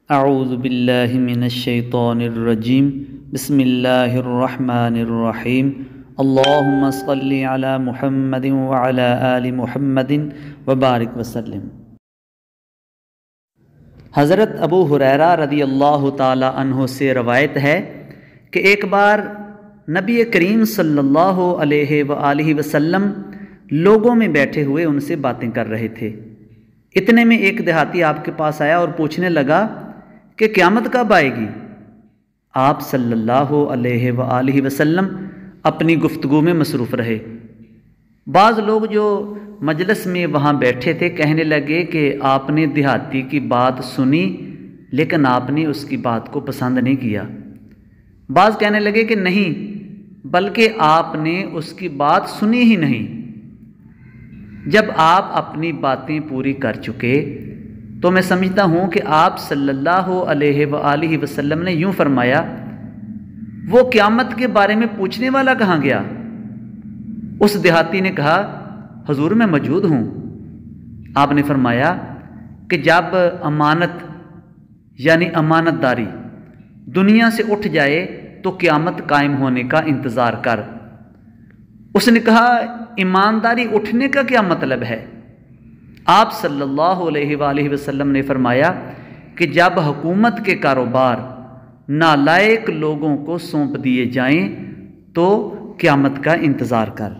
اعوذ باللہ من الشیطان الرجیم بسم اللہ الرحمن الرحیم اللہم صلی علی محمد وعلی آل محمد وبارک وسلم۔ حضرت ابو ہریرہ رضی اللہ تعالی عنہ سے روایت ہے کہ ایک بار نبی کریم صلی اللہ علیہ وآلہ وسلم لوگوں میں بیٹھے ہوئے ان سے باتیں کر رہے تھے۔ اتنے میں ایک دیہاتی آپ کے پاس آیا اور پوچھنے لگا کہ قیامت کب آئے گی؟ آپ صلی اللہ علیہ وآلہ وسلم اپنی گفتگو میں مصروف رہے۔ بعض لوگ جو مجلس میں وہاں بیٹھے تھے کہنے لگے کہ آپ نے دیہاتی کی بات سنی لیکن آپ نے اس کی بات کو پسند نہیں کیا۔ بعض کہنے لگے کہ نہیں بلکہ آپ نے اس کی بات سنی ہی نہیں۔ جب آپ اپنی باتیں پوری کر چکے تو میں سمجھتا ہوں کہ آپ صلی اللہ علیہ وآلہ وسلم نے یوں فرمایا، وہ قیامت کے بارے میں پوچھنے والا کہاں گیا؟ اس دیہاتی نے کہا، حضور میں موجود ہوں۔ آپ نے فرمایا کہ جب امانت یعنی امانت داری دنیا سے اٹھ جائے تو قیامت قائم ہونے کا انتظار کر۔ اس نے کہا، ایمانداری اٹھنے کا کیا مطلب ہے؟ آپ صلی اللہ علیہ وآلہ وسلم نے فرمایا کہ جب حکومت کے کاروبار نالائق لوگوں کو سونپ دیے جائیں تو قیامت کا انتظار کر۔